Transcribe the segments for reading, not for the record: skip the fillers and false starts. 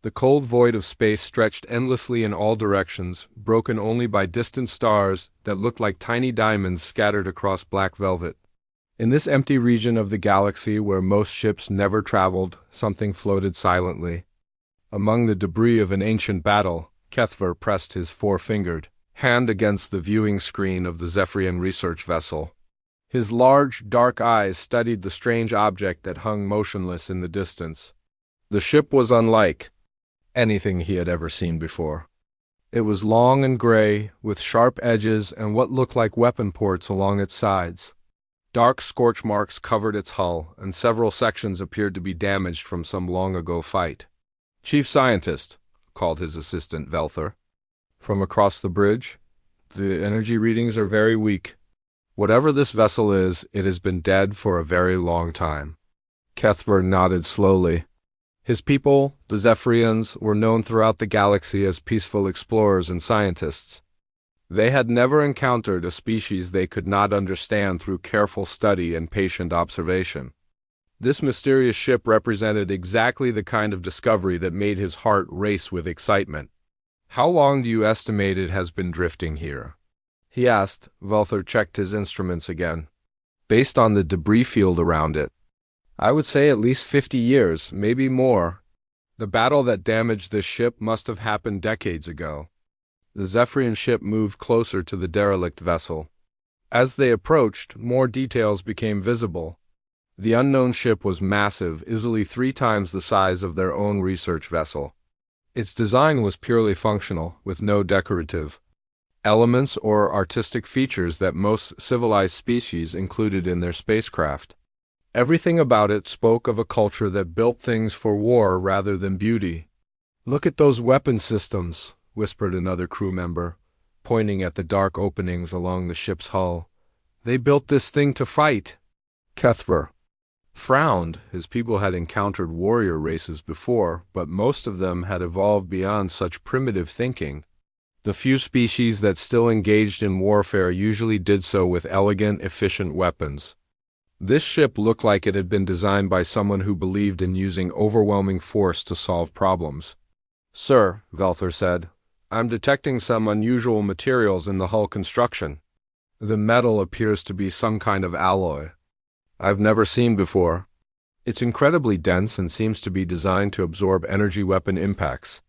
The cold void of space stretched endlessly in all directions, broken only by distant stars that looked like tiny diamonds scattered across black velvet. In this empty region of the galaxy where most ships never traveled, something floated silently. Among the debris of an ancient battle, Kethver pressed his four-fingered hand against the viewing screen of the Zephyrian research vessel. His large, dark eyes studied the strange object that hung motionless in the distance. The ship was unlike anything he had ever seen before. It was long and gray, with sharp edges and what looked like weapon ports along its sides. Dark scorch marks covered its hull, and several sections appeared to be damaged from some long-ago fight. "Chief Scientist," called his assistant Velther. From across the bridge, "The energy readings are very weak. Whatever this vessel is, it has been dead for a very long time." Kethver nodded slowly. His people, the Zephyrians, were known throughout the galaxy as peaceful explorers and scientists. They had never encountered a species they could not understand through careful study and patient observation. This mysterious ship represented exactly the kind of discovery that made his heart race with excitement. "How long do you estimate it has been drifting here?" he asked. Velther checked his instruments again. "Based on the debris field around it, I would say at least 50 years, maybe more. The battle that damaged this ship must have happened decades ago." The Zephyrian ship moved closer to the derelict vessel. As they approached, more details became visible. The unknown ship was massive, easily 3 times the size of their own research vessel. Its design was purely functional, with no decorative elements or artistic features that most civilized species included in their spacecraft. Everything about it spoke of a culture that built things for war rather than beauty. "Look at those weapon systems," whispered another crew member, pointing at the dark openings along the ship's hull. "They built this thing to fight." Kethver frowned. His people had encountered warrior races before, but most of them had evolved beyond such primitive thinking. The few species that still engaged in warfare usually did so with elegant, efficient weapons. This ship looked like it had been designed by someone who believed in using overwhelming force to solve problems. "Sir," Velther said, "I'm detecting some unusual materials in the hull construction. The metal appears to be some kind of alloy I've never seen before. It's incredibly dense and seems to be designed to absorb energy weapon impacts."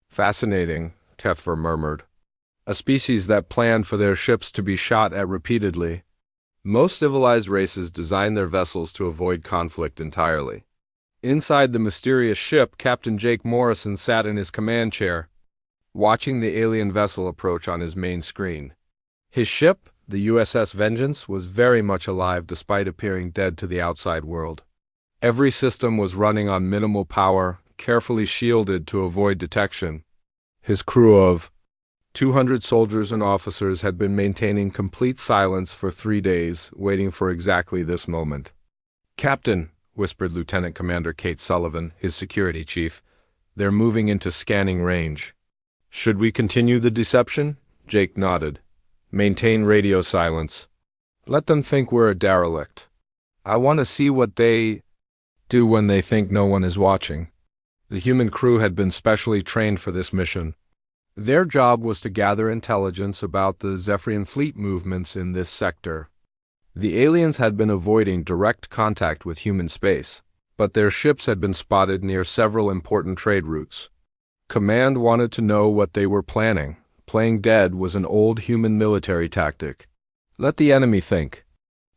"Fascinating," Kethver murmured. "A species that planned for their ships to be shot at repeatedly. Most civilized races design their vessels to avoid conflict entirely." Inside the mysterious ship, Captain Jake Morrison sat in his command chair, watching the alien vessel approach on his main screen. His ship, the USS Vengeance, was very much alive despite appearing dead to the outside world. Every system was running on minimal power, carefully shielded to avoid detection. His crew of 200 soldiers and officers had been maintaining complete silence for 3 days, waiting for exactly this moment. "Captain," whispered Lieutenant Commander Kate Sullivan, his security chief, "they're moving into scanning range." "Should we continue the deception?" Jake nodded. "Maintain radio silence. Let them think we're a derelict. I want to see what they do when they think no one is watching." The human crew had been specially trained for this mission. Their job was to gather intelligence about the Zephyrian fleet movements in this sector. The aliens had been avoiding direct contact with human space, but their ships had been spotted near several important trade routes. Command wanted to know what they were planning. Playing dead was an old human military tactic. Let the enemy think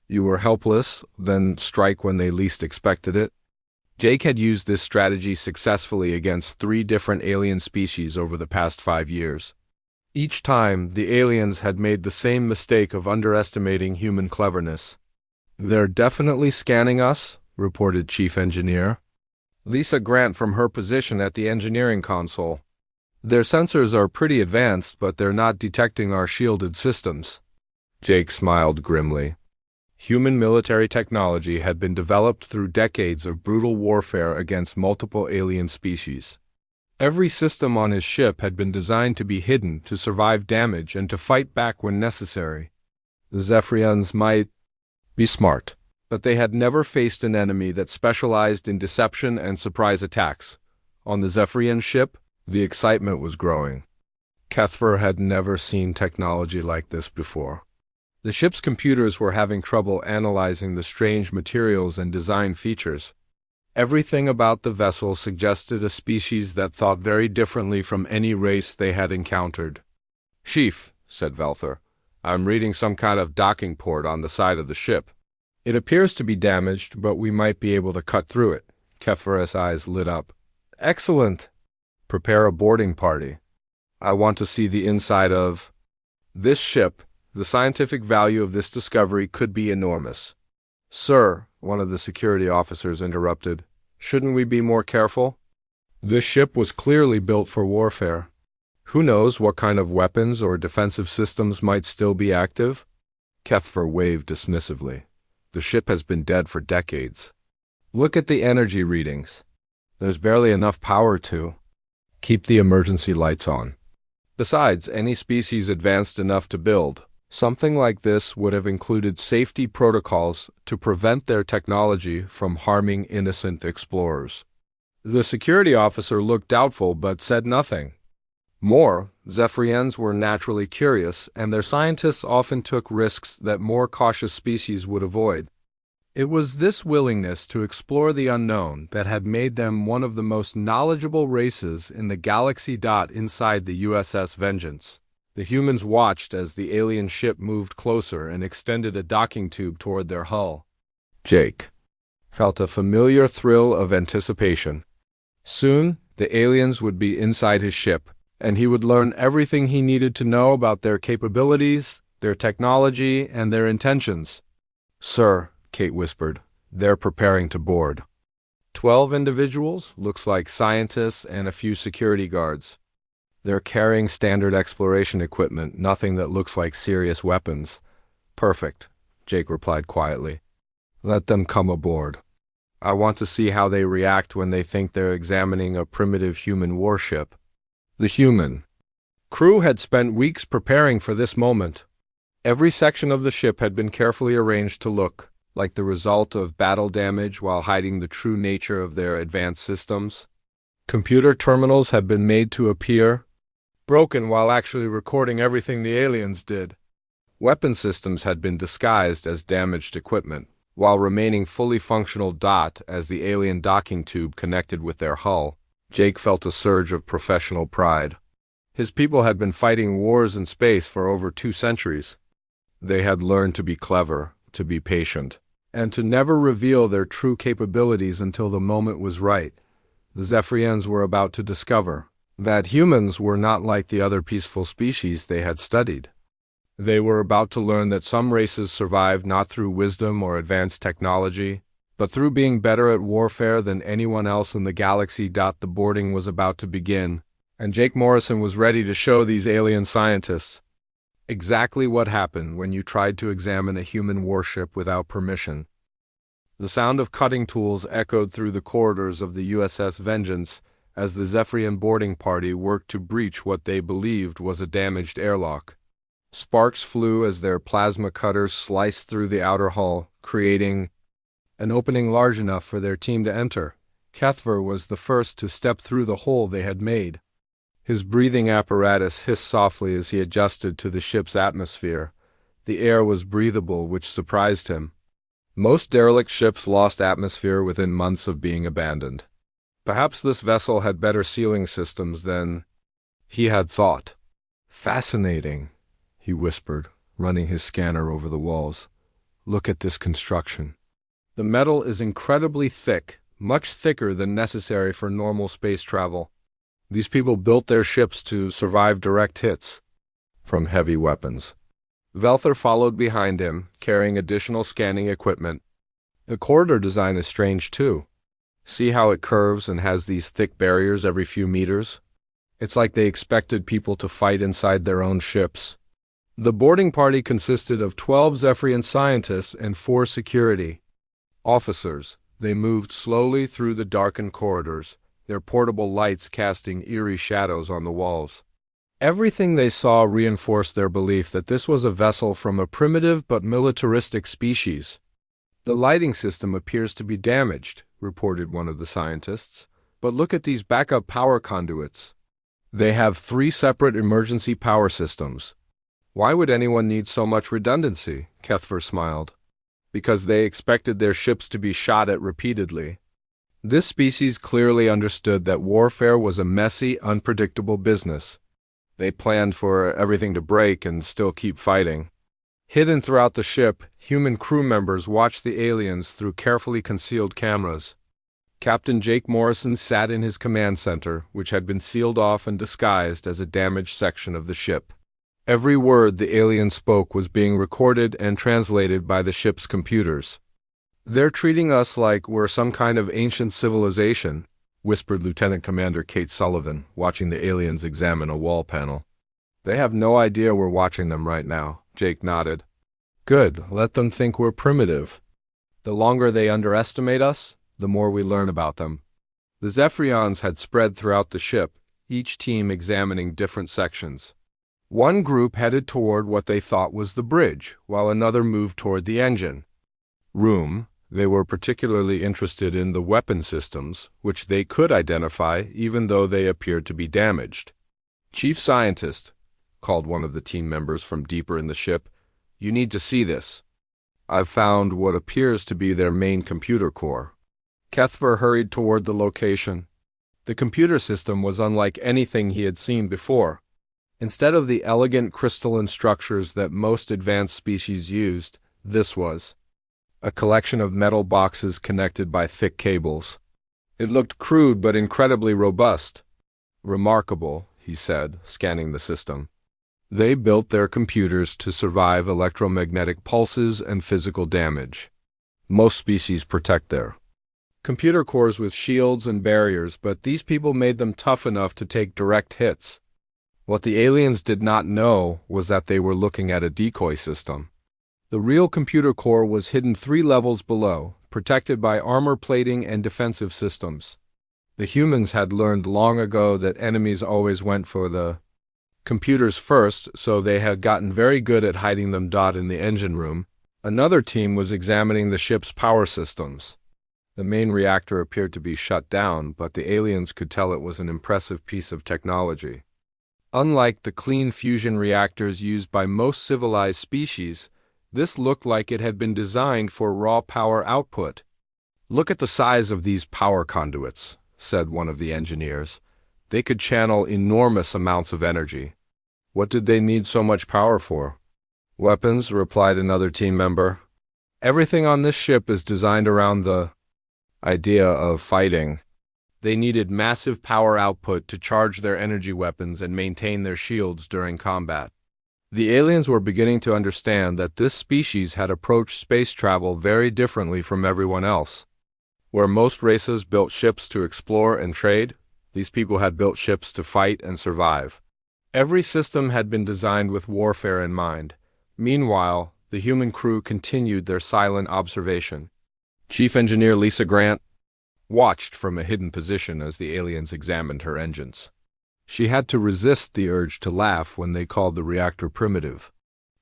you were helpless, then strike when they least expected it. Jake had used this strategy successfully against 3 different alien species over the past 5 years. Each time, the aliens had made the same mistake of underestimating human cleverness. "They're definitely scanning us," reported Chief Engineer Lisa Grant from her position at the engineering console. "Their sensors are pretty advanced, but they're not detecting our shielded systems." Jake smiled grimly. Human military technology had been developed through decades of brutal warfare against multiple alien species. Every system on his ship had been designed to be hidden, to survive damage, and to fight back when necessary. The Zephyrians might be smart, but they had never faced an enemy that specialized in deception and surprise attacks, On the Zephyrian ship, the excitement was growing. Kethver had never seen technology like this before. The ship's computers were having trouble analyzing the strange materials and design features. Everything about the vessel suggested a species that thought very differently from any race they had encountered. "Chief," said Velther, "I'm reading some kind of docking port on the side of the ship. It appears to be damaged, but we might be able to cut through it." Kethver's eyes lit up. "Excellent! Prepare a boarding party. I want to see the inside of this ship. The scientific value of this discovery could be enormous." "Sir," one of the security officers interrupted, "shouldn't we be more careful? This ship was clearly built for warfare. Who knows what kind of weapons or defensive systems might still be active?" Kethver waved dismissively. "The ship has been dead for decades. Look at the energy readings. There's barely enough power to keep the emergency lights on. Besides, any species advanced enough to build something like this would have included safety protocols to prevent their technology from harming innocent explorers." The security officer looked doubtful but said nothing. More, Zephyrians were naturally curious, and their scientists often took risks that more cautious species would avoid. It was this willingness to explore the unknown that had made them one of the most knowledgeable races in the galaxy. Inside the USS Vengeance, the humans watched as the alien ship moved closer and extended a docking tube toward their hull. Jake felt a familiar thrill of anticipation. Soon, the aliens would be inside his ship, and he would learn everything he needed to know about their capabilities, their technology, and their intentions. "Sir," Kate whispered, "they're preparing to board. 12 individuals, looks like scientists and a few security guards. They're carrying standard exploration equipment, nothing that looks like serious weapons." "Perfect," Jake replied quietly. "Let them come aboard. I want to see how they react when they think they're examining a primitive human warship." The human crew had spent weeks preparing for this moment. Every section of the ship had been carefully arranged to look like the result of battle damage while hiding the true nature of their advanced systems. Computer terminals had been made to appear broken while actually recording everything the aliens did. Weapon systems had been disguised as damaged equipment, while remaining fully functional. As the alien docking tube connected with their hull, Jake felt a surge of professional pride. His people had been fighting wars in space for over 2 centuries. They had learned to be clever, to be patient, and to never reveal their true capabilities until the moment was right. The Zephyrians were about to discover that humans were not like the other peaceful species they had studied. They were about to learn that some races survived not through wisdom or advanced technology, but through being better at warfare than anyone else in the galaxy. The boarding was about to begin, and Jake Morrison was ready to show these alien scientists exactly what happened when you tried to examine a human warship without permission. The sound of cutting tools echoed through the corridors of the USS Vengeance as the Zephyrian boarding party worked to breach what they believed was a damaged airlock. Sparks flew as their plasma cutters sliced through the outer hull, creating an opening large enough for their team to enter. Kethver was the first to step through the hole they had made. His breathing apparatus hissed softly as he adjusted to the ship's atmosphere. The air was breathable, which surprised him. Most derelict ships lost atmosphere within months of being abandoned. Perhaps this vessel had better sealing systems than he had thought. "Fascinating," he whispered, running his scanner over the walls. "Look at this construction. The metal is incredibly thick, much thicker than necessary for normal space travel. These people built their ships to survive direct hits from heavy weapons." Velther followed behind him, carrying additional scanning equipment. "The corridor design is strange, too. See how it curves and has these thick barriers every few meters? It's like they expected people to fight inside their own ships." The boarding party consisted of 12 Zephyrian scientists and 4 security officers. They moved slowly through the darkened corridors, their portable lights casting eerie shadows on the walls. Everything they saw reinforced their belief that this was a vessel from a primitive but militaristic species. "The lighting system appears to be damaged," reported one of the scientists. But look at these backup power conduits. They have 3 separate emergency power systems. Why would anyone need so much redundancy? Kethver smiled. Because they expected their ships to be shot at repeatedly. This species clearly understood that warfare was a messy, unpredictable business. They planned for everything to break and still keep fighting. Hidden throughout the ship, human crew members watched the aliens through carefully concealed cameras. Captain Jake Morrison sat in his command center, which had been sealed off and disguised as a damaged section of the ship. Every word the alien spoke was being recorded and translated by the ship's computers. "They're treating us like we're some kind of ancient civilization," whispered Lieutenant Commander Kate Sullivan, watching the aliens examine a wall panel. "They have no idea we're watching them right now," Jake nodded. "Good, let them think we're primitive. The longer they underestimate us, the more we learn about them." The Zephyrians had spread throughout the ship, each team examining different sections. One group headed toward what they thought was the bridge, while another moved toward the engine room. They were particularly interested in the weapon systems, which they could identify even though they appeared to be damaged. "Chief Scientist," called one of the team members from deeper in the ship, "you need to see this. I've found what appears to be their main computer core." Kethver hurried toward the location. The computer system was unlike anything he had seen before. Instead of the elegant crystalline structures that most advanced species used, this was a collection of metal boxes connected by thick cables. It looked crude but incredibly robust. "Remarkable," he said, scanning the system. "They built their computers to survive electromagnetic pulses and physical damage. Most species protect their computer cores with shields and barriers, but these people made them tough enough to take direct hits. What the aliens did not know was that they were looking at a decoy system. The real computer core was hidden 3 levels below, protected by armor plating and defensive systems. The humans had learned long ago that enemies always went for the computers first, so they had gotten very good at hiding them. In the engine room, another team was examining the ship's power systems. The main reactor appeared to be shut down, but the aliens could tell it was an impressive piece of technology. Unlike the clean fusion reactors used by most civilized species, this looked like it had been designed for raw power output. "Look at the size of these power conduits," said one of the engineers. "They could channel enormous amounts of energy." "What did they need so much power for?" "Weapons," replied another team member. "Everything on this ship is designed around the idea of fighting." They needed massive power output to charge their energy weapons and maintain their shields during combat. The aliens were beginning to understand that this species had approached space travel very differently from everyone else. Where most races built ships to explore and trade, these people had built ships to fight and survive. Every system had been designed with warfare in mind. Meanwhile, the human crew continued their silent observation. Chief Engineer Lisa Grant watched from a hidden position as the aliens examined her engines. She had to resist the urge to laugh when they called the reactor primitive.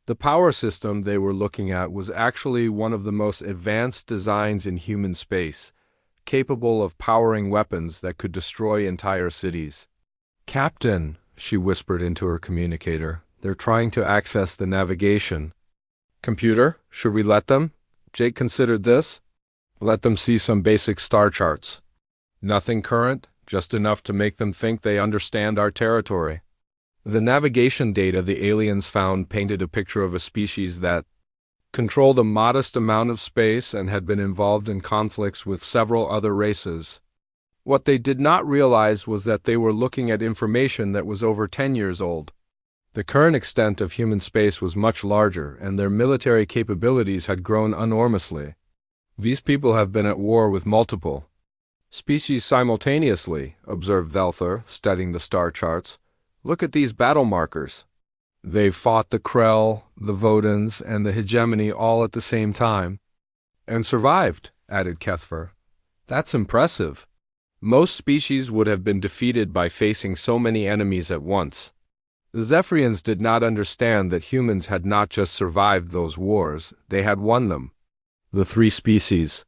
The power system they were looking at was actually one of the most advanced designs in human space, capable of powering weapons that could destroy entire cities. "Captain," she whispered into her communicator, "they're trying to access the navigation." "Computer, should we let them?" Jake considered this. "Let them see some basic star charts. Nothing current, just enough to make them think they understand our territory." The navigation data the aliens found painted a picture of a species that controlled a modest amount of space and had been involved in conflicts with several other races. What they did not realize was that they were looking at information that was over 10 years old. The current extent of human space was much larger, and their military capabilities had grown enormously. "These people have been at war with multiple species simultaneously," observed Velther, studying the star charts. "Look at these battle markers. They've fought the Krell, the Vodans, and the Hegemony all at the same time." "And survived," added Kethver. "That's impressive. Most species would have been defeated by facing so many enemies at once." The Zephyrians did not understand that humans had not just survived those wars, they had won them. The 3 species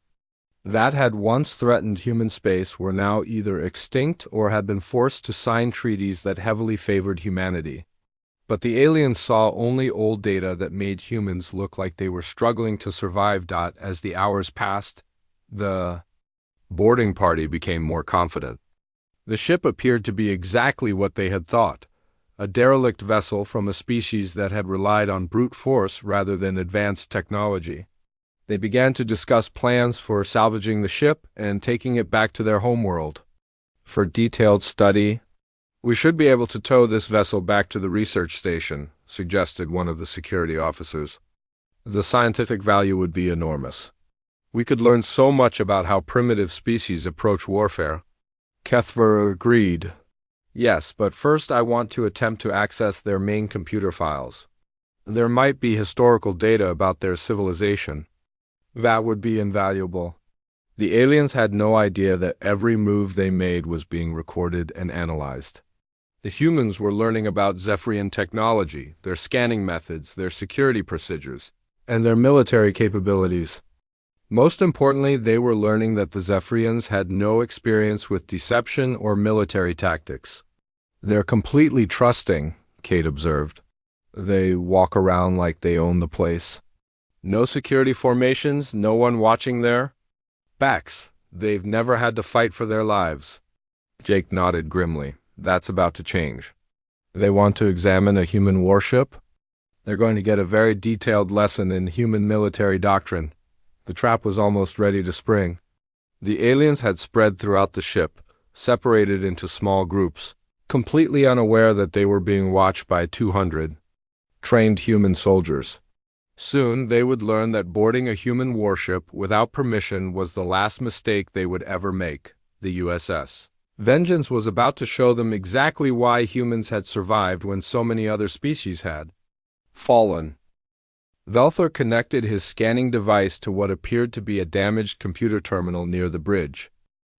that had once threatened human space were now either extinct or had been forced to sign treaties that heavily favored humanity. But the aliens saw only old data that made humans look like they were struggling to survive. As the hours passed, the boarding party became more confident. The ship appeared to be exactly what they had thought, a derelict vessel from a species that had relied on brute force rather than advanced technology. They began to discuss plans for salvaging the ship and taking it back to their homeworld for detailed study. "We should be able to tow this vessel back to the research station," suggested one of the security officers. "The scientific value would be enormous. We could learn so much about how primitive species approach warfare." Kethver agreed. "Yes, but first I want to attempt to access their main computer files. There might be historical data about their civilization. That would be invaluable." The aliens had no idea that every move they made was being recorded and analyzed. The humans were learning about Zephyrian technology, their scanning methods, their security procedures, and their military capabilities. Most importantly, they were learning that the Zephyrians had no experience with deception or military tactics. "They're completely trusting," Kate observed. "They walk around like they own the place. No security formations, no one watching their backs. They've never had to fight for their lives." Jake nodded grimly. "That's about to change. They want to examine a human warship? They're going to get a very detailed lesson in human military doctrine." The trap was almost ready to spring. The aliens had spread throughout the ship, separated into small groups, completely unaware that they were being watched by 200 trained human soldiers. Soon they would learn that boarding a human warship without permission was the last mistake they would ever make. The USS Vengeance was about to show them exactly why humans had survived when so many other species had fallen. Velthor connected his scanning device to what appeared to be a damaged computer terminal near the bridge.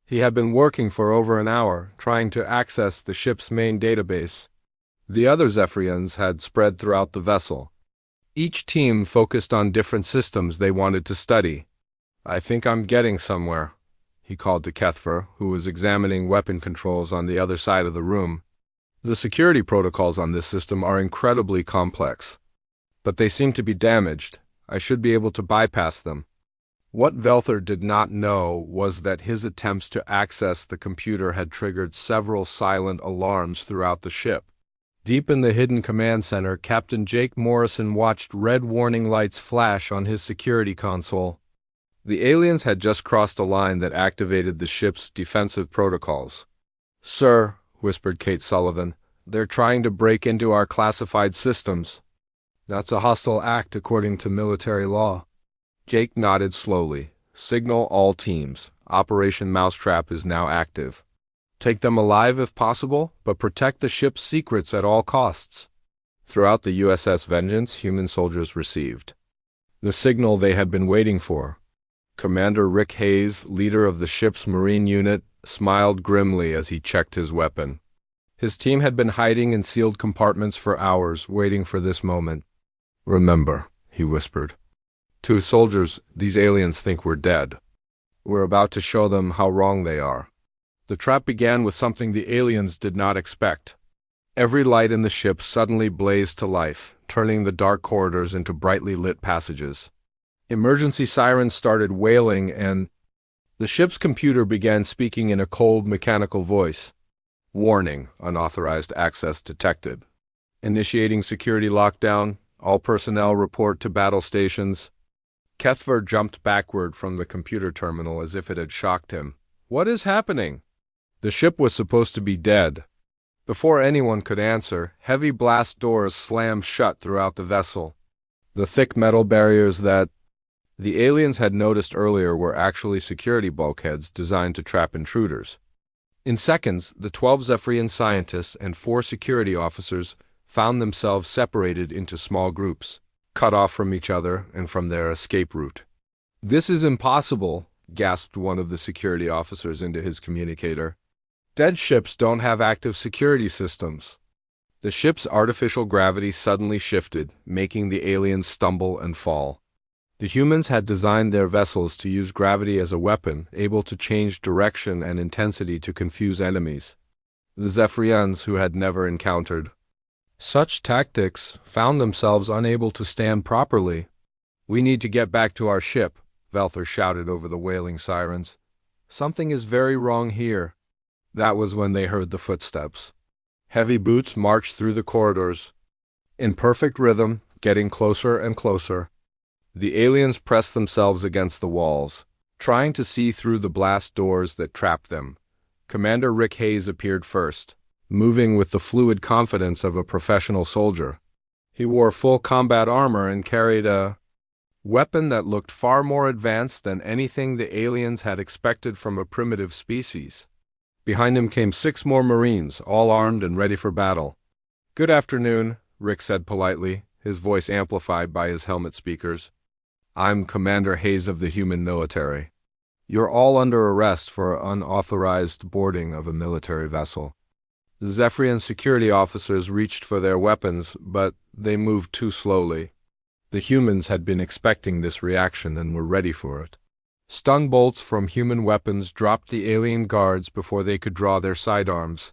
He had been working for over an hour, trying to access the ship's main database. The other Zephyrians had spread throughout the vessel. Each team focused on different systems they wanted to study. "I think I'm getting somewhere," he called to Kethver, who was examining weapon controls on the other side of the room. "The security protocols on this system are incredibly complex, but they seem to be damaged. I should be able to bypass them." What Velthor did not know was that his attempts to access the computer had triggered several silent alarms throughout the ship. Deep in the hidden command center, Captain Jake Morrison watched red warning lights flash on his security console. The aliens had just crossed a line that activated the ship's defensive protocols. "Sir," whispered Kate Sullivan, "they're trying to break into our classified systems." "That's a hostile act according to military law." Jake nodded slowly. "Signal all teams. Operation Mousetrap is now active. Take them alive if possible, but protect the ship's secrets at all costs." Throughout the USS Vengeance, human soldiers received the signal they had been waiting for. Commander Rick Hayes, leader of the ship's Marine unit, smiled grimly as he checked his weapon. His team had been hiding in sealed compartments for hours, waiting for this moment. "Remember," he whispered, "to soldiers, these aliens think we're dead. We're about to show them how wrong they are." The trap began with something the aliens did not expect. Every light in the ship suddenly blazed to life, turning the dark corridors into brightly lit passages. Emergency sirens started wailing, and the ship's computer began speaking in a cold, mechanical voice. "Warning, unauthorized access detected. Initiating security lockdown. All personnel report to battle stations." Kethver jumped backward from the computer terminal as if it had shocked him. "What is happening?" The ship was supposed to be dead. Before anyone could answer, heavy blast doors slammed shut throughout the vessel. The thick metal barriers that the aliens had noticed earlier were actually security bulkheads designed to trap intruders. In seconds, the 12 Zephyrian scientists and 4 security officers found themselves separated into small groups, cut off from each other and from their escape route. "This is impossible," gasped one of the security officers into his communicator. "Dead ships don't have active security systems." The ship's artificial gravity suddenly shifted, making the aliens stumble and fall. The humans had designed their vessels to use gravity as a weapon, able to change direction and intensity to confuse enemies. The Zephyrians, who had never encountered such tactics, found themselves unable to stand properly. "We need to get back to our ship," Velther shouted over the wailing sirens. "Something is very wrong here." That was when they heard the footsteps. Heavy boots marched through the corridors, in perfect rhythm, getting closer and closer. The aliens pressed themselves against the walls, trying to see through the blast doors that trapped them. Commander Rick Hayes appeared first, moving with the fluid confidence of a professional soldier. He wore full combat armor and carried a weapon that looked far more advanced than anything the aliens had expected from a primitive species. Behind him came 6 more Marines, all armed and ready for battle. "Good afternoon," Rick said politely, his voice amplified by his helmet speakers. "I'm Commander Hayes of the human military. You're all under arrest for unauthorized boarding of a military vessel." The Zephyrian security officers reached for their weapons, but they moved too slowly. The humans had been expecting this reaction and were ready for it. Stun bolts from human weapons dropped the alien guards before they could draw their sidearms.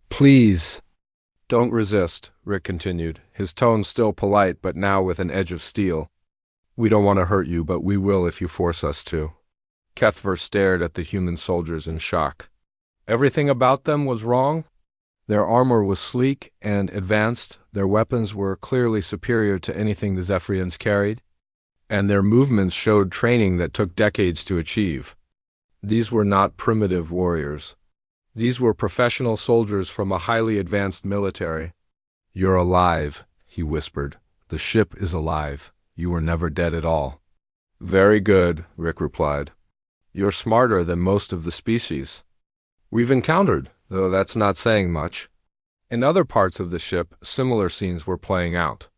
"Please, don't resist," Rick continued, his tone still polite but now with an edge of steel. "We don't want to hurt you, but we will if you force us to." Kethver stared at the human soldiers in shock. Everything about them was wrong? Their armor was sleek and advanced, their weapons were clearly superior to anything the Zephyrians carried, and their movements showed training that took decades to achieve. These were not primitive warriors. These were professional soldiers from a highly advanced military. "You're alive," he whispered. "The ship is alive. You were never dead at all." "Very good," Rick replied. "You're smarter than most of the species we've encountered, though that's not saying much." In other parts of the ship, similar scenes were playing out.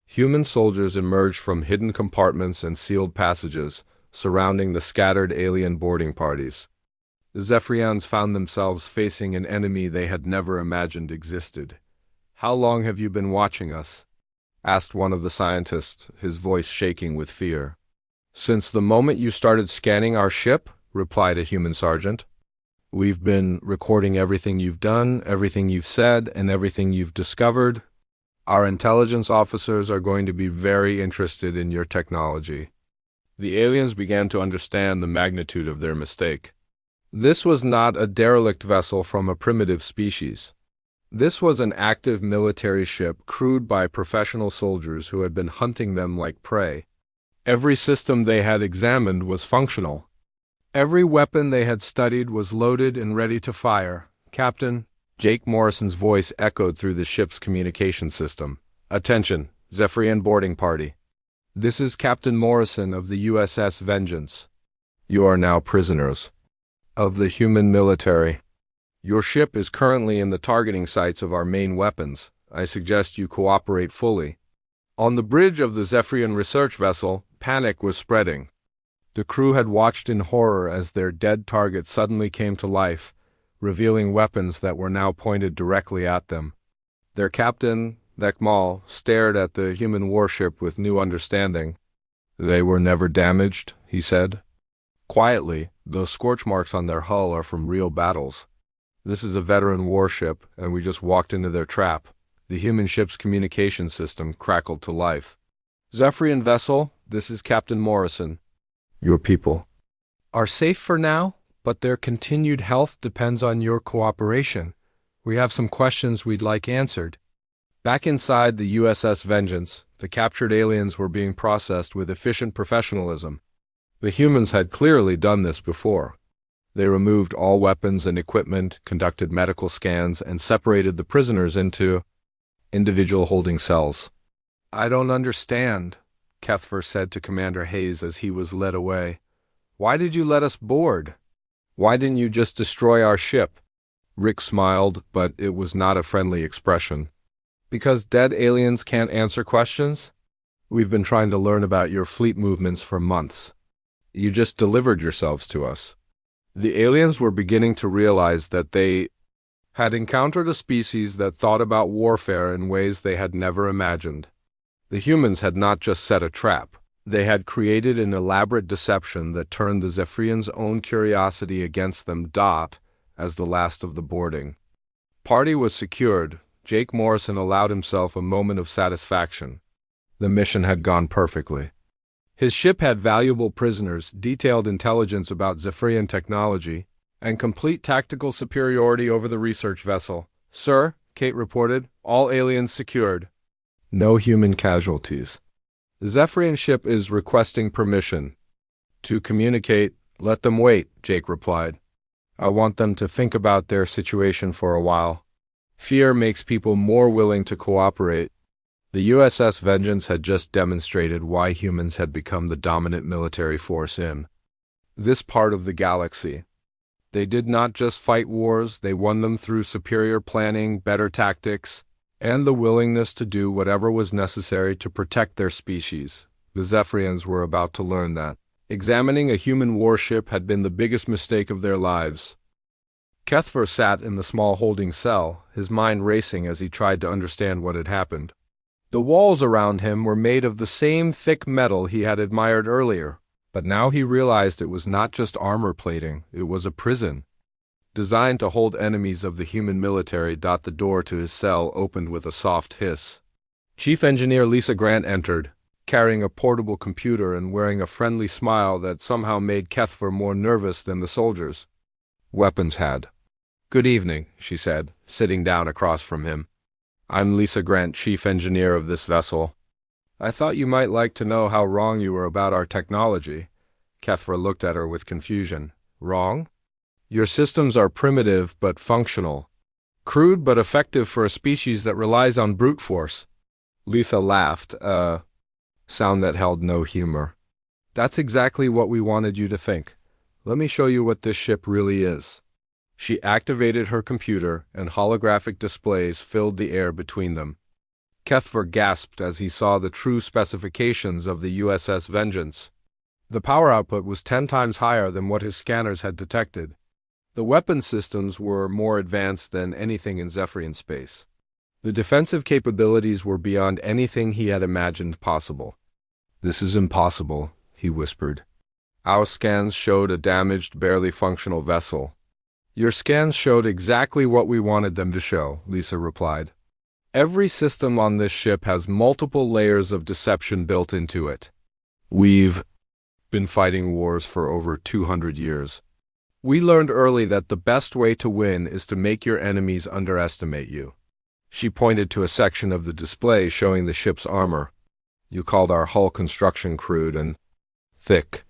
Human soldiers emerged from hidden compartments and sealed passages, surrounding the scattered alien boarding parties. The Zephyrians found themselves facing an enemy they had never imagined existed. "How long have you been watching us?" asked one of the scientists, his voice shaking with fear. "Since the moment you started scanning our ship," replied a human sergeant. "We've been recording everything you've done, everything you've said, and everything you've discovered. Our intelligence officers are going to be very interested in your technology." The aliens began to understand the magnitude of their mistake. This was not a derelict vessel from a primitive species. This was an active military ship crewed by professional soldiers who had been hunting them like prey. Every system they had examined was functional. Every weapon they had studied was loaded and ready to fire. "Captain," Jake Morrison's voice echoed through the ship's communication system. "Attention, Zephyrian boarding party. This is Captain Morrison of the USS Vengeance. You are now prisoners of the human military. Your ship is currently in the targeting sites of our main weapons. I suggest you cooperate fully." On the bridge of the Zephyrian research vessel, panic was spreading. The crew had watched in horror as their dead target suddenly came to life, revealing weapons that were now pointed directly at them. Their captain, Lekmal, stared at the human warship with new understanding. "They were never damaged," he said quietly. "Those scorch marks on their hull are from real battles. This is a veteran warship, and we just walked into their trap." The human ship's communication system crackled to life. "Zephyrian vessel, this is Captain Morrison. Your people are safe for now, but their continued health depends on your cooperation. We have some questions we'd like answered." Back inside the USS Vengeance, the captured aliens were being processed with efficient professionalism. The humans had clearly done this before. They removed all weapons and equipment, conducted medical scans, and separated the prisoners into individual holding cells. "I don't understand," Kethver said to Commander Hayes as he was led away. "Why did you let us board? Why didn't you just destroy our ship?" Rick smiled, but it was not a friendly expression. "Because dead aliens can't answer questions? We've been trying to learn about your fleet movements for months. You just delivered yourselves to us." The aliens were beginning to realize that they had encountered a species that thought about warfare in ways they had never imagined. The humans had not just set a trap. They had created an elaborate deception that turned the Zephyrians' own curiosity against them. As the last of the boarding party was secured, Jake Morrison allowed himself a moment of satisfaction. The mission had gone perfectly. His ship had valuable prisoners, detailed intelligence about Zephyrian technology, and complete tactical superiority over the research vessel. "Sir," Kate reported, "all aliens secured. No human casualties. The Zephyrian ship is requesting permission to communicate." "Let them wait," Jake replied. "I want them to think about their situation for a while. Fear makes people more willing to cooperate." The USS Vengeance had just demonstrated why humans had become the dominant military force in this part of the galaxy. They did not just fight wars, they won them through superior planning, better tactics, and the willingness to do whatever was necessary to protect their species. The Zephyrians were about to learn that examining a human warship had been the biggest mistake of their lives. Kethver sat in the small holding cell, his mind racing as he tried to understand what had happened. The walls around him were made of the same thick metal he had admired earlier, but now he realized it was not just armor plating, it was a prison designed to hold enemies of the human military. The door to his cell opened with a soft hiss. Chief Engineer Lisa Grant entered, carrying a portable computer and wearing a friendly smile that somehow made Kethver more nervous than the soldiers. Weapons had. "Good evening," she said, sitting down across from him. "I'm Lisa Grant, Chief Engineer of this vessel. I thought you might like to know how wrong you were about our technology." Kethver looked at her with confusion. "Wrong? Your systems are primitive but functional. Crude but effective for a species that relies on brute force." Lisa laughed, a sound that held no humor. "That's exactly what we wanted you to think. Let me show you what this ship really is." She activated her computer, and holographic displays filled the air between them. Kethver gasped as he saw the true specifications of the USS Vengeance. The power output was 10 times higher than what his scanners had detected. The weapon systems were more advanced than anything in Zephyrian space. The defensive capabilities were beyond anything he had imagined possible. "This is impossible," he whispered. "Our scans showed a damaged, barely functional vessel." "Your scans showed exactly what we wanted them to show," Lisa replied. "Every system on this ship has multiple layers of deception built into it. We've been fighting wars for over 200 years. We learned early that the best way to win is to make your enemies underestimate you." She pointed to a section of the display showing the ship's armor. "You called our hull construction crude and thick.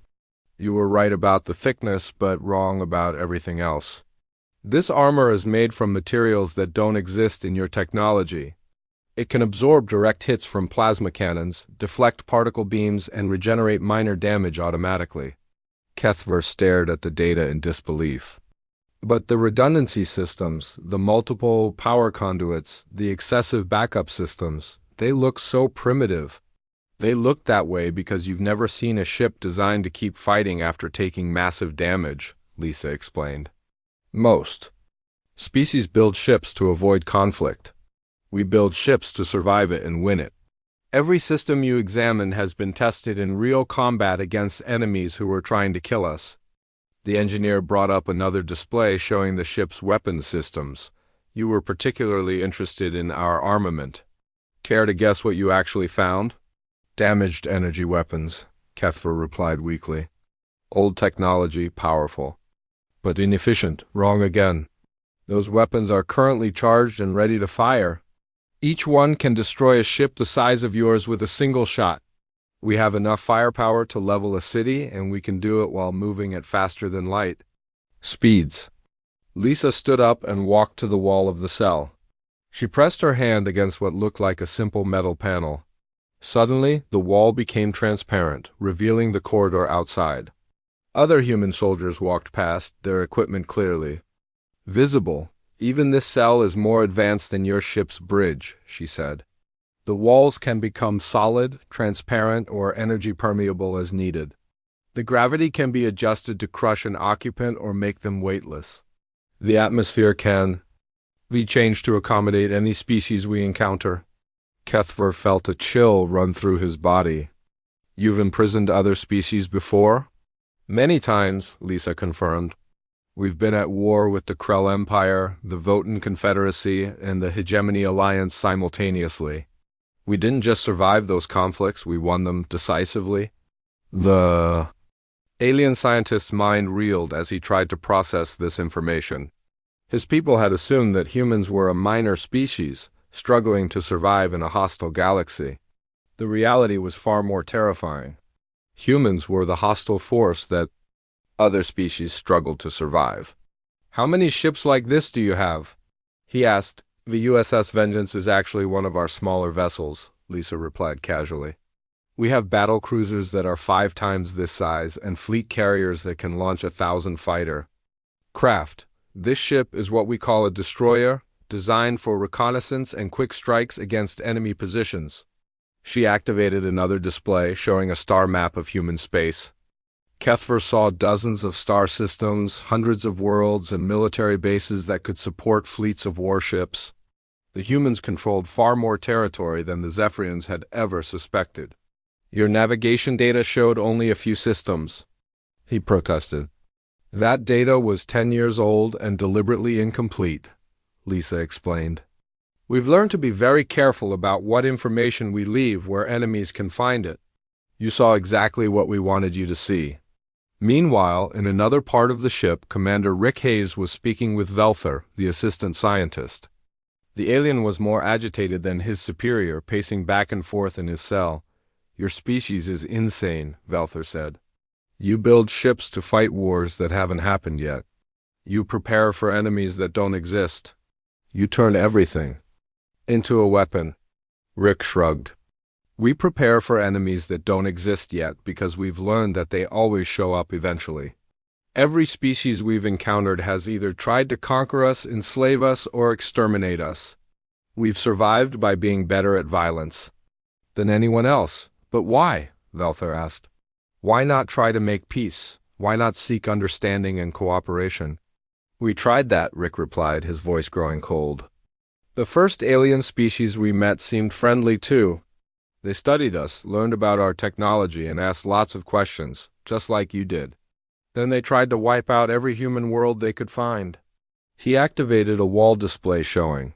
You were right about the thickness, but wrong about everything else. This armor is made from materials that don't exist in your technology. It can absorb direct hits from plasma cannons, deflect particle beams, and regenerate minor damage automatically." Kethver stared at the data in disbelief. "But the redundancy systems, the multiple power conduits, the excessive backup systems, they look so primitive." "They look that way because you've never seen a ship designed to keep fighting after taking massive damage," Lisa explained. "Most species build ships to avoid conflict. We build ships to survive it and win it. Every system you examine has been tested in real combat against enemies who were trying to kill us." The engineer brought up another display showing the ship's weapons systems. "You were particularly interested in our armament. Care to guess what you actually found?" "Damaged energy weapons," Kethver replied weakly. "Old technology, powerful, but inefficient." "Wrong again. Those weapons are currently charged and ready to fire. Each one can destroy a ship the size of yours with a single shot. We have enough firepower to level a city, and we can do it while moving at faster than light speeds." Lisa stood up and walked to the wall of the cell. She pressed her hand against what looked like a simple metal panel. Suddenly, the wall became transparent, revealing the corridor outside. Other human soldiers walked past, their equipment clearly visible. "Even this cell is more advanced than your ship's bridge," she said. "The walls can become solid, transparent, or energy permeable as needed. The gravity can be adjusted to crush an occupant or make them weightless. The atmosphere can be changed to accommodate any species we encounter." Kethver felt a chill run through his body. You've imprisoned other species before? Many times, Lisa confirmed. We've been at war with the Krell Empire, the Votan Confederacy, and the Hegemony Alliance simultaneously. We didn't just survive those conflicts, we won them decisively. The alien scientist's mind reeled as he tried to process this information. His people had assumed that humans were a minor species, struggling to survive in a hostile galaxy. The reality was far more terrifying. Humans were the hostile force that other species struggled to survive. How many ships like this do you have? He asked. The USS Vengeance is actually one of our smaller vessels, Lisa replied casually. We have battle cruisers that are 5 times this size and fleet carriers that can launch 1,000 fighter craft. This ship is what we call a destroyer, designed for reconnaissance and quick strikes against enemy positions. She activated another display showing a star map of human space. Kethver saw dozens of star systems, hundreds of worlds, and military bases that could support fleets of warships. The humans controlled far more territory than the Zephyrians had ever suspected. Your navigation data showed only a few systems, he protested. That data was 10 years old and deliberately incomplete, Lisa explained. We've learned to be very careful about what information we leave where enemies can find it. You saw exactly what we wanted you to see. Meanwhile, in another part of the ship, Commander Rick Hayes was speaking with Velther, the assistant scientist. The alien was more agitated than his superior, pacing back and forth in his cell. Your species is insane, Velther said. You build ships to fight wars that haven't happened yet. You prepare for enemies that don't exist. You turn everything into a weapon. Rick shrugged. We prepare for enemies that don't exist yet because we've learned that they always show up eventually. Every species we've encountered has either tried to conquer us, enslave us, or exterminate us. We've survived by being better at violence than anyone else. But why? Velther asked. Why not try to make peace? Why not seek understanding and cooperation? We tried that, Rick replied, his voice growing cold. The first alien species we met seemed friendly too. They studied us, learned about our technology, and asked lots of questions, just like you did. Then they tried to wipe out every human world they could find. He activated a wall display showing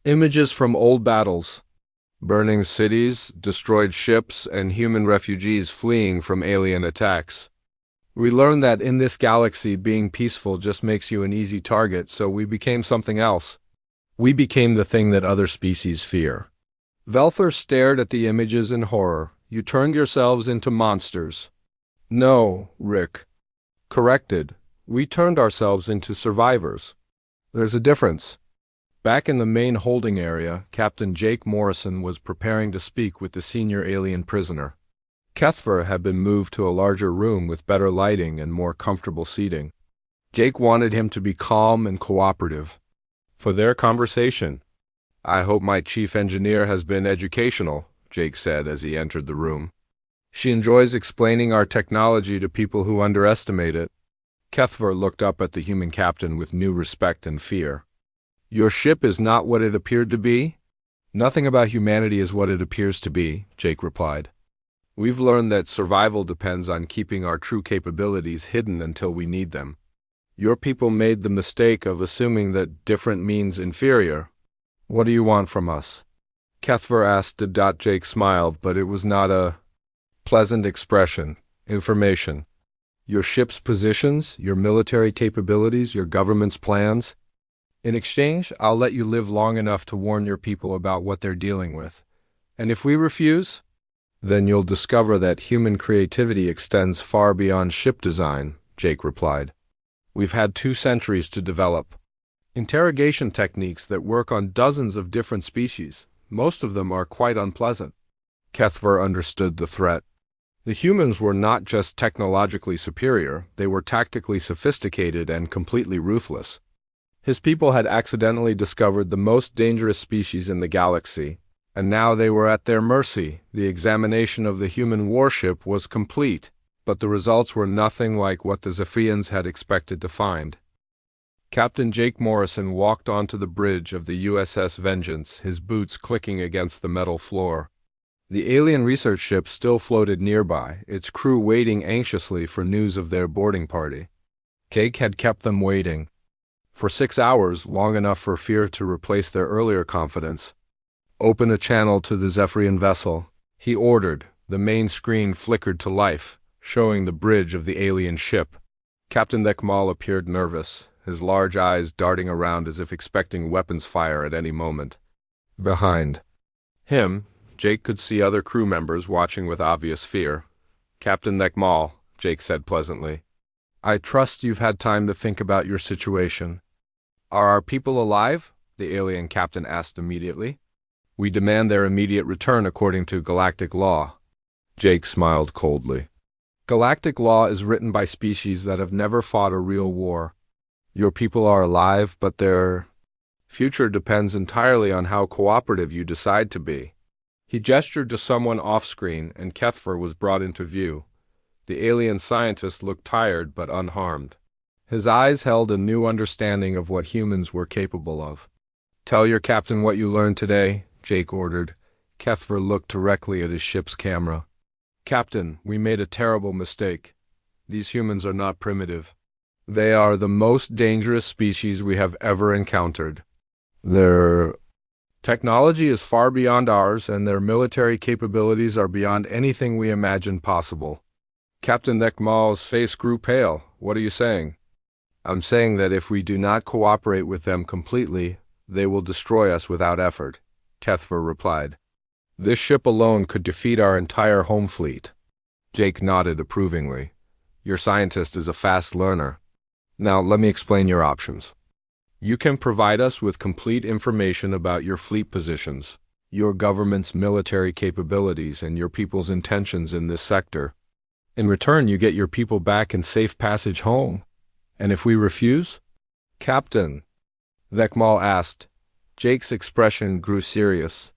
images from old battles, burning cities, destroyed ships, and human refugees fleeing from alien attacks. We learned that in this galaxy, being peaceful just makes you an easy target, so we became something else. We became the thing that other species fear. Velther stared at the images in horror. You turned yourselves into monsters. No, Rick corrected. We turned ourselves into survivors. There's a difference. Back in the main holding area, Captain Jake Morrison was preparing to speak with the senior alien prisoner. Kethver had been moved to a larger room with better lighting and more comfortable seating. Jake wanted him to be calm and cooperative. For their conversation, I hope my chief engineer has been educational, Jake said as he entered the room. She enjoys explaining our technology to people who underestimate it. Kethver looked up at the human captain with new respect and fear. Your ship is not what it appeared to be? Nothing about humanity is what it appears to be, Jake replied. We've learned that survival depends on keeping our true capabilities hidden until we need them. Your people made the mistake of assuming that different means inferior. What do you want from us? Kethver asked. Jake smiled, but it was not a pleasant expression. Information. Your ship's positions, your military capabilities, your government's plans. In exchange, I'll let you live long enough to warn your people about what they're dealing with. And if we refuse, then you'll discover that human creativity extends far beyond ship design, Jake replied. We've had 2 centuries to develop interrogation techniques that work on dozens of different species. Most of them are quite unpleasant. Kethver understood the threat. The humans were not just technologically superior, they were tactically sophisticated and completely ruthless. His people had accidentally discovered the most dangerous species in the galaxy, and now they were at their mercy. The examination of the human warship was complete, but the results were nothing like what the Zephyrians had expected to find. Captain Jake Morrison walked onto the bridge of the USS Vengeance, his boots clicking against the metal floor. The alien research ship still floated nearby, its crew waiting anxiously for news of their boarding party. Jake had kept them waiting for 6 hours, long enough for fear to replace their earlier confidence. "Open a channel to the Zephyrian vessel," he ordered. The main screen flickered to life, showing the bridge of the alien ship. Captain Thekmal appeared nervous, his large eyes darting around as if expecting weapons fire at any moment. Behind him, Jake could see other crew members watching with obvious fear. "Captain Thekmal," Jake said pleasantly, "I trust you've had time to think about your situation." "Are our people alive?" the alien captain asked immediately. "We demand their immediate return according to galactic law." Jake smiled coldly. "Galactic law is written by species that have never fought a real war. Your people are alive, but their future depends entirely on how cooperative you decide to be." He gestured to someone off-screen, and Kethfer was brought into view. The alien scientist looked tired but unharmed. His eyes held a new understanding of what humans were capable of. "Tell your captain what you learned today," Jake ordered. Kethfer looked directly at his ship's camera. "Captain, we made a terrible mistake. These humans are not primitive. They are the most dangerous species we have ever encountered. Their technology is far beyond ours, and their military capabilities are beyond anything we imagined possible." Captain Thekmal's face grew pale. "What are you saying?" "I'm saying that if we do not cooperate with them completely, they will destroy us without effort," Kethfer replied. "This ship alone could defeat our entire home fleet." Jake nodded approvingly. "Your scientist is a fast learner. Now let me explain your options. You can provide us with complete information about your fleet positions, your government's military capabilities, and your people's intentions in this sector. In return, you get your people back in safe passage home. And if we refuse?" "Captain," Thekmal asked. Jake's expression grew serious.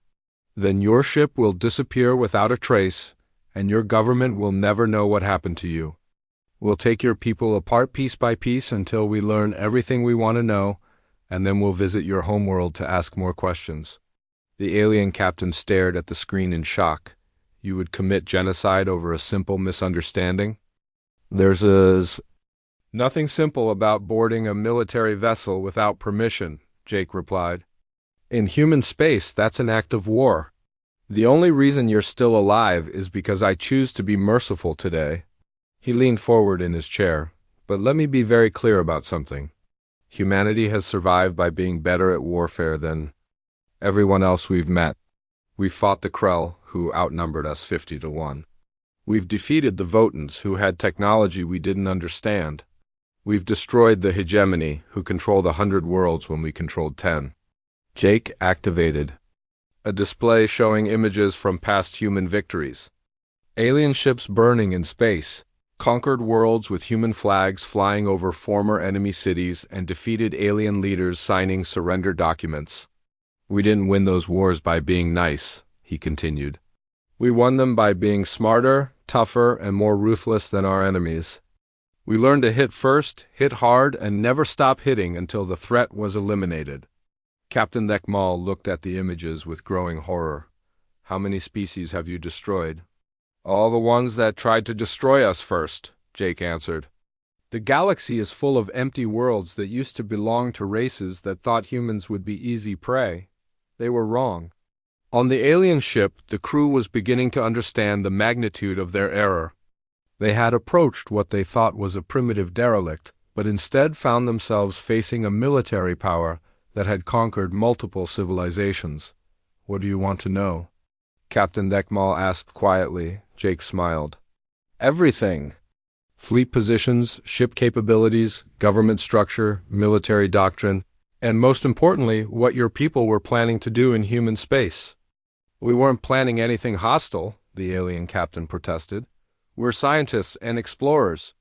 "Then your ship will disappear without a trace, and your government will never know what happened to you. We'll take your people apart piece by piece until we learn everything we want to know, and then we'll visit your homeworld to ask more questions." The alien captain stared at the screen in shock. "You would commit genocide over a simple misunderstanding?" "There's nothing simple about boarding a military vessel without permission," Jake replied. "In human space, that's an act of war. The only reason you're still alive is because I choose to be merciful today." He leaned forward in his chair. "But let me be very clear about something. Humanity has survived by being better at warfare than everyone else we've met. We fought the Krell, who outnumbered us 50-1. We've defeated the Votans, who had technology we didn't understand. We've destroyed the hegemony, who controlled 100 worlds when we controlled 10. Jake activated a display showing images from past human victories. Alien ships burning in space, conquered worlds with human flags flying over former enemy cities, and defeated alien leaders signing surrender documents. "We didn't win those wars by being nice," he continued. "We won them by being smarter, tougher, and more ruthless than our enemies. We learned to hit first, hit hard, and never stop hitting until the threat was eliminated." Captain Thekmal looked at the images with growing horror. "How many species have you destroyed?" "All the ones that tried to destroy us first," Jake answered. "The galaxy is full of empty worlds that used to belong to races that thought humans would be easy prey. They were wrong." On the alien ship, the crew was beginning to understand the magnitude of their error. They had approached what they thought was a primitive derelict, but instead found themselves facing a military power that had conquered multiple civilizations. "What do you want to know?" Captain Thekmal asked quietly. Jake smiled. "Everything. Fleet positions, ship capabilities, government structure, military doctrine, and most importantly, what your people were planning to do in human space." "We weren't planning anything hostile," the alien captain protested. "We're scientists and explorers."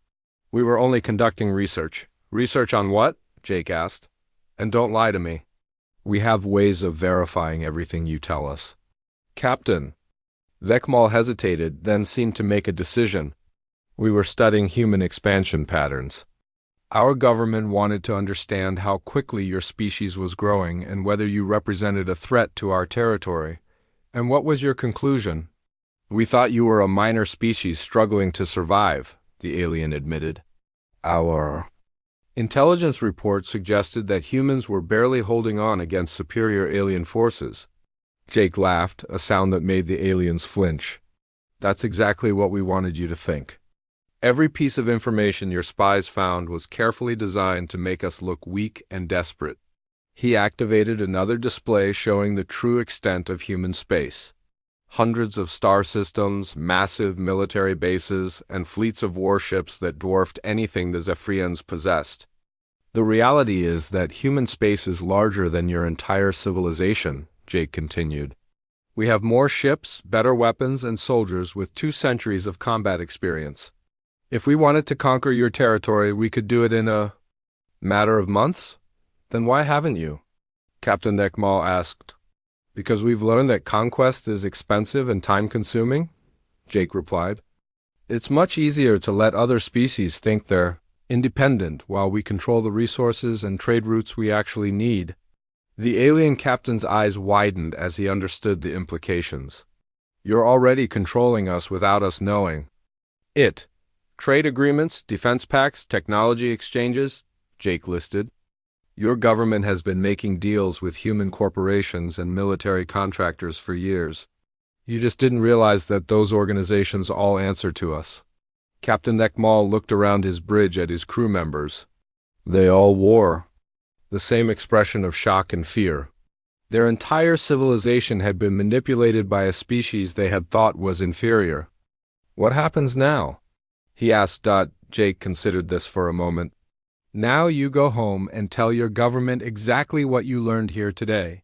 "We were only conducting research." "Research on what?" Jake asked. "And don't lie to me." "We have ways of verifying everything you tell us." "Captain." Thekmal hesitated, then seemed to make a decision. "We were studying human expansion patterns. Our government wanted to understand how quickly your species was growing and whether you represented a threat to our territory." "And what was your conclusion?" We thought you were a minor species struggling to survive, the alien admitted. Our intelligence report suggested that humans were barely holding on against superior alien forces. Jake laughed, a sound that made the aliens flinch. That's exactly what we wanted you to think. Every piece of information your spies found was carefully designed to make us look weak and desperate. He activated another display showing the true extent of human space. Hundreds of star systems, massive military bases, and fleets of warships that dwarfed anything the Zephyrians possessed. The reality is that human space is larger than your entire civilization, Jake continued. We have more ships, better weapons, and soldiers with 2 centuries of combat experience. If we wanted to conquer your territory, we could do it in a matter of months? Then why haven't you? Captain Nekmal asked. Because we've learned that conquest is expensive and time-consuming, Jake replied. It's much easier to let other species think they're independent while we control the resources and trade routes we actually need. The alien captain's eyes widened as he understood the implications. You're already controlling us without us knowing. Trade agreements, defense pacts, technology exchanges, Jake listed. Your government has been making deals with human corporations and military contractors for years. You just didn't realize that those organizations all answer to us. Captain Nekmal looked around his bridge at his crew members. They all wore the same expression of shock and fear. Their entire civilization had been manipulated by a species they had thought was inferior. What happens now? He asked. Jake considered this for a moment. Now you go home and tell your government exactly what you learned here today.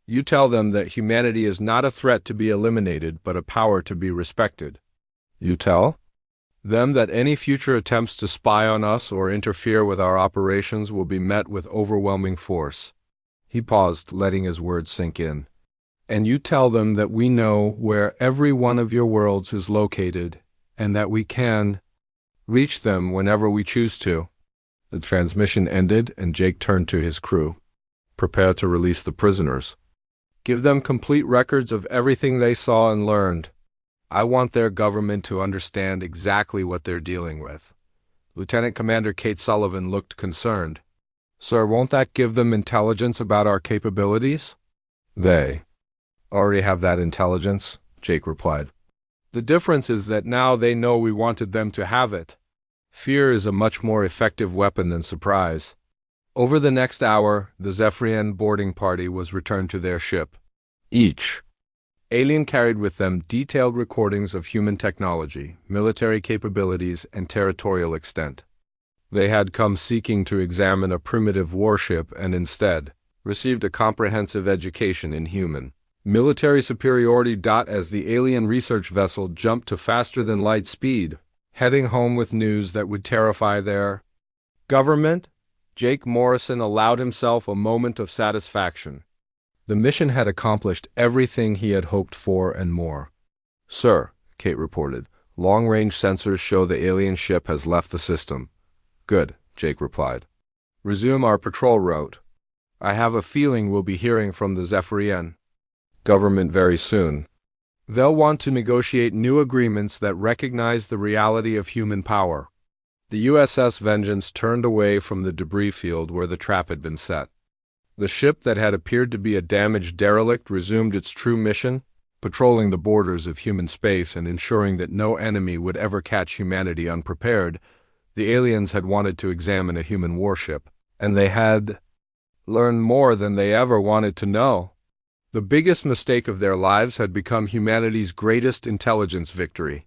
You tell them that humanity is not a threat to be eliminated, but a power to be respected. You tell them that any future attempts to spy on us or interfere with our operations will be met with overwhelming force. He paused, letting his words sink in. And you tell them that we know where every one of your worlds is located, and that we can reach them whenever we choose to. The transmission ended, and Jake turned to his crew. Prepare to release the prisoners. Give them complete records of everything they saw and learned. I want their government to understand exactly what they're dealing with. Lieutenant Commander Kate Sullivan looked concerned. Sir, won't that give them intelligence about our capabilities? They already have that intelligence, Jake replied. The difference is that now they know we wanted them to have it. Fear is a much more effective weapon than surprise. Over the next hour, the Zephyrian boarding party was returned to their ship. Each alien carried with them detailed recordings of human technology, military capabilities, and territorial extent. They had come seeking to examine a primitive warship and instead received a comprehensive education in human military superiority. As the alien research vessel jumped to faster-than-light speed, heading home with news that would terrify their government, Jake Morrison allowed himself a moment of satisfaction. The mission had accomplished everything he had hoped for and more. Sir, Kate reported, long-range sensors show the alien ship has left the system. Good, Jake replied. Resume our patrol route. I have a feeling we'll be hearing from the Zephyrian government very soon. They'll want to negotiate new agreements that recognize the reality of human power. The USS Vengeance turned away from the debris field where the trap had been set. The ship that had appeared to be a damaged derelict resumed its true mission, patrolling the borders of human space and ensuring that no enemy would ever catch humanity unprepared. The aliens had wanted to examine a human warship, and they had learned more than they ever wanted to know. The biggest mistake of their lives had become humanity's greatest intelligence victory.